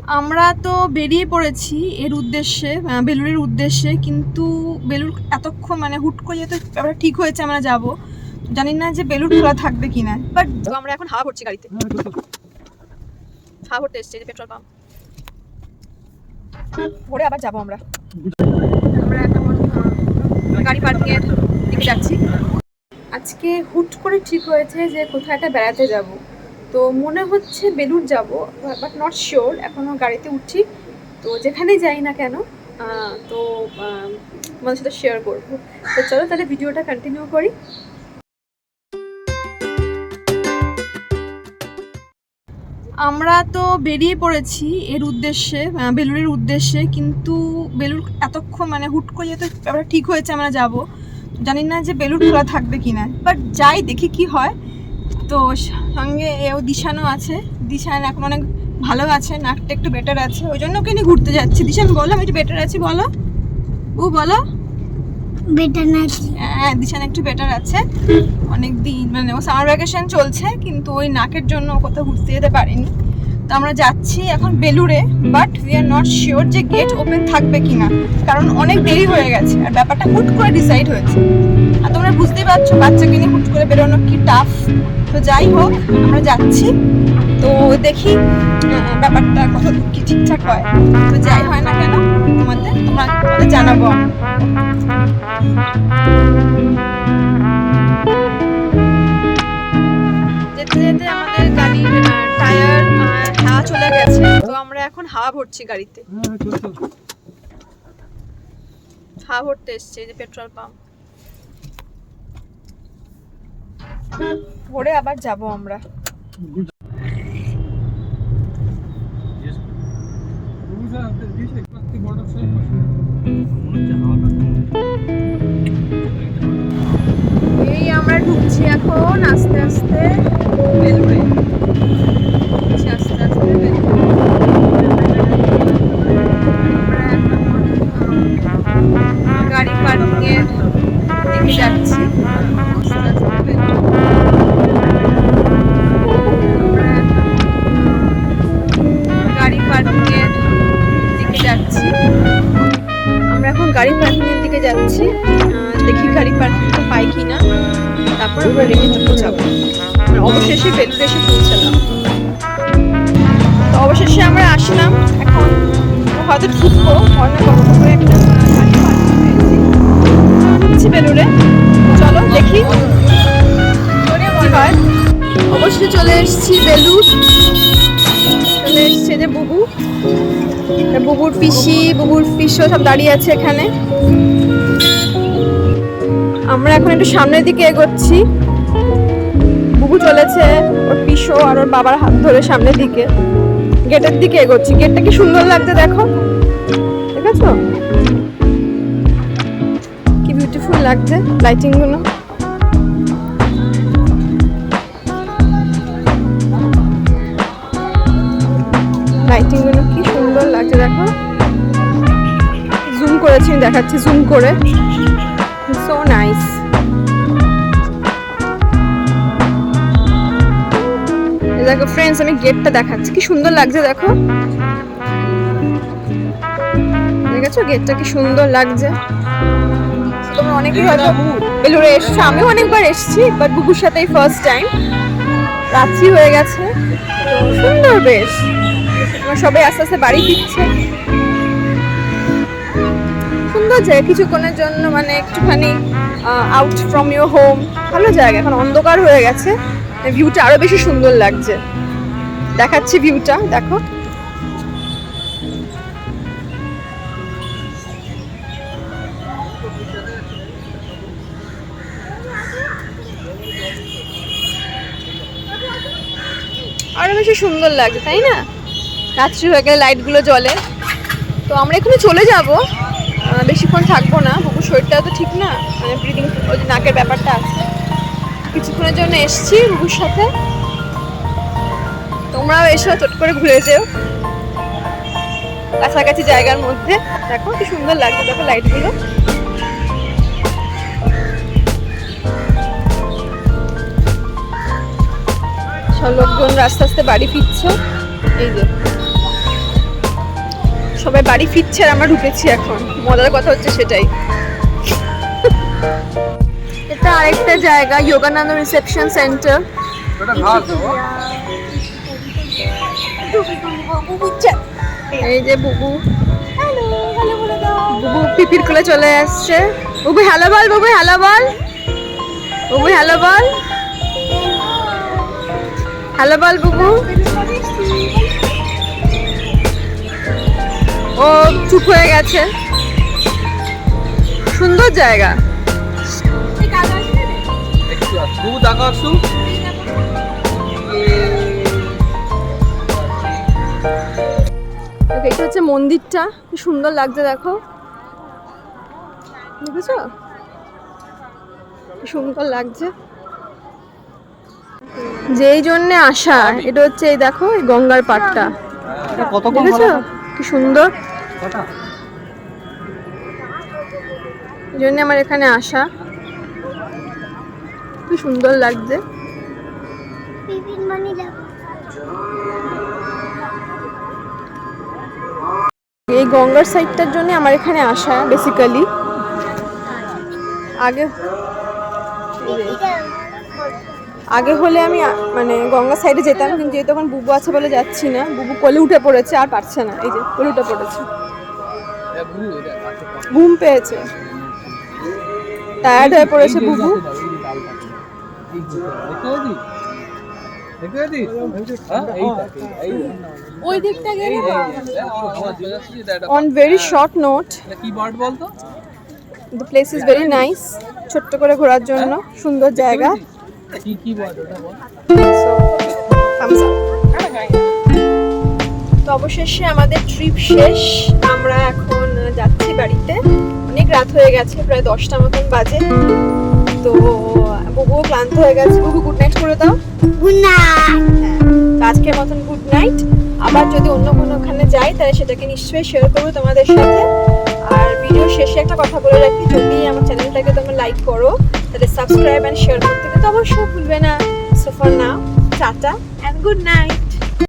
আমরা তো বেরিয়ে পড়েছি এর উদ্দেশ্যে, বেলুড়ের উদ্দেশ্যে, কিন্তু বেলুড় এতক্ষণ মানে হুট করে যেহেতু ব্যাপারটা ঠিক হয়েছে আমরা যাব, জানি না যে বেলুড় খোলা থাকবে কিনা। বাট আমরা এখন হাওয়া ভরছি গাড়িতে, হাওয়া ভরতে এসছি, যে পেট্রোল পাম্প ভরে আবার যাবো আমরা। আমরা এখন গাড়ি পার্কিং এর দিকে যাচ্ছি। আজকে হুট করে ঠিক হয়েছে যে কোথাও একটা বেড়াতে যাব, তো মনে হচ্ছে বেলুড় যাব, বাট নট শিওর, এখনও গাড়িতে উঠছি। তো যেখানেই যাই না কেন তো তোমাদের সাথে শেয়ার করবো। তো চলো তাহলে ভিডিওটা কন্টিনিউ করি। আমরা তো বেরিয়ে পড়েছি এর উদ্দেশ্যে, বেলুড়ের উদ্দেশ্যে, কিন্তু বেলুড় এতক্ষণ মানে হুট করে যেহেতু ব্যাপারটা ঠিক হয়েছে আমরা যাব, জানি না যে বেলুড় খোলা থাকবে কিনা। বাট যাই দেখি কি হয়। তো সঙ্গে এও দিশানও আছে, দিশান এখন অনেক ভালো আছে, নাকটা একটু বেটার আছে, ওই জন্য ওকে নিয়ে ঘুরতে যাচ্ছি। দিশান বলো, আমি একটু বেটার আছি বলো। ও বলো বেটার নাকি? হ্যাঁ, দিশান একটু বেটার আছে। অনেক দিন মানে ও সামার ভ্যাকেশন চলছে, কিন্তু ওই নাকের জন্য ও কোথাও ঘুরতে যেতে পারিনি। তো আমরা যাচ্ছি এখন বেলুড়ে, but we are not sure যে গেট ওপেন থাকবে কিনা, কারণ অনেক দেরি হয়ে গেছে আর ব্যাপারটা হুট করে ডিসাইড হয়েছে। আর তোমরা বুঝতেই পারছো বাচ্চাকে নিয়ে হুট করে বেরোনো কি টাফ। তো যাই হোক, আমরা যাচ্ছি, তো দেখি ব্যাপারটা কত কি ঠিকঠাক হয়। তো যাই হয় না কেন তোমাদের জানাবো। যেতে যেতে আমাদের গাড়ির টায়ার হাওয়া চলে গেছে, তো আমরা এখন হাওয়া ভরছি গাড়িতে। হাওয়া ভরতে এসছে, যে পেট্রোল পাম্প ভরে আবার যাব আমরা। এই আমরা ঢুকছি এখন আস্তে আস্তে বেলুড়ে, আস্তে আস্তে বেলুড়ে। আমরা গাড়ি পার্কিং এর দিকে যাচ্ছি, আস্তে আস্তে বেলুড়ে। গাড়ি পার্কিং এর দিকে যাচ্ছি, আমরা এখন গাড়ি পার্কিং এর দিকে যাচ্ছি। দেখি গাড়ি পার্কিংটা পাই কিনা, তারপর আমরা রেডি হতে যাবো। অবশেষে বেলুড়ে এসে পৌঁছালাম। তো অবশেষে আমরা আসলাম, এখন হয়তো ঢুকবো, অনেক কষ্ট করে একটা গাড়ি পার্কিং বেলুড়ে। চলো দেখি কি হয়। অবশ্যই চলে এসেছি বেলুড়, চলে এসছে যে বুবু, বুবুর পিসি, বুবুর পিসো সব দাঁড়িয়ে আছে এখানে। আমরা এখন একটু সামনের দিকে এগোচ্ছি, বুবু চলেছে ওর পিসো আর ওর বাবার হাত ধরে সামনের দিকে গেটের দিকে এগোচ্ছি। গেটটা কি সুন্দর লাগছে দেখো, দেখেছো কি বিউটিফুল লাগছে লাইটিং গুলো। লাইটিং গুলো কি সুন্দর লাগছে দেখো, জুম করেছি দেখাচ্ছি, জুম করে, সো নাইস। দেখো ফ্রেন্ডস, আমি গেটটা দেখাচ্ছি, কি সুন্দর লাগছে দেখো, দেখেছো গেটটা কি সুন্দর লাগছে। তোমরা অনেকেই হয়তো বেলুড়ে এসছো, আমিও অনেকবার এসেছি, বাট বুবুর সাথেই ফার্স্ট টাইম। রাত্রি হয়ে গেছে, তো সুন্দর বেশ, আমরা সবাই আস্তে আস্তে বাড়ি ফিরছে। সুন্দর জায়গা, কিছুক্ষণের জন্য মানে একটুখানি আউট ফ্রম ইউর হোম, ভালো জায়গা। এখন অন্ধকার হয়ে গেছে, ভিউটা আরো বেশি সুন্দর লাগছে। দেখাচ্ছি ভিউটা দেখো, আরো বেশি সুন্দর লাগছে তাই না? রাত্রি হয়ে গেলে লাইটগুলো জ্বলে। তো আমরা এখানে চলে যাব, বেশিক্ষণ থাকবো না, বুবুর শরীরটা তো ঠিক না, মানে ব্রিদিং ওই যে নাকের ব্যাপারটা আছে। কিছুক্ষণের জন্য এসছি বুবুর সাথে, তোমরাও এসো, চট করে ঘুরে যেও কাছাকাছি জায়গার মধ্যে। দেখো কি সুন্দর লাগছে, দেখো লাইটগুলো। সব লোকজন আস্তে আস্তে বাড়ি ফিরছে, এই যে সবাই বাড়ি ফিরছে আর আমরা ঢুকেছি এখন, মজার কথা হচ্ছে সেটাই। এটা আরেকটা জায়গা, যোগানন্দ রিসেপশন সেন্টার। এই যে বুবু, বুবু পিপির কোলে চলে আসছে। বুবু হ্যালো বল, বুবু হ্যালো বল, বুবু হ্যালো বল, হ্যালো বল বুবু। ও চুপ হয়ে গেছে। সুন্দর জায়গা। এটা হচ্ছে মন্দিরটা, কি সুন্দর লাগছে দেখো, দেখেছো কি সুন্দর লাগছে। যেই জন্যে আসা, এটা হচ্ছে এই দেখো এই গঙ্গার পাড়টা, দেখেছো কি সুন্দর। এই জন্য আমার এখানে আসা, কি সুন্দর লাগছে। এই গঙ্গার সাইডটার জন্য আমার এখানে আসা বেসিক্যালি। আগে হলে আমি মানে গঙ্গা সাইডে যেতাম, কিন্তু যেহেতু এখন বুবু আছে বলে যাচ্ছি না। বুবু কোলে উঠে পড়েছে আর পারছে না, এই যে কোলে উঠে পড়েছে, ঘুম পেয়েছে, টায়ার্ড হয়ে পড়েছে বুবু। ওই দিকটা গেলে on very short note, the place is very nice, ছোট্ট করে ঘোরার জন্য সুন্দর জায়গা। তো অবশেষে আমাদের ট্রিপ শেষ, আমরা এখন যাচ্ছি বাড়িতে। অনেক রাত হয়ে গেছে, প্রায় 10টা মতন বাজে। তো বুবুও ক্লান্ত হয়ে গেছে। বুবু গুড নাইট করে দাও। Good night. আজকের মতন গুড নাইট। আবার যদি অন্য কোনো ওখানে যাই তাহলে সেটাকে নিশ্চয়ই শেয়ার করবো তোমাদের সাথে। আর ভিডিও শেষে একটা কথা বলে রাখি, যদি আমার চ্যানেলটাকে তোমরা লাইক করো তাহলে সাবস্ক্রাইব অ্যান্ড শেয়ার করতে কিন্তু অবশ্যই ভুলবে না। So for now, tata and good night.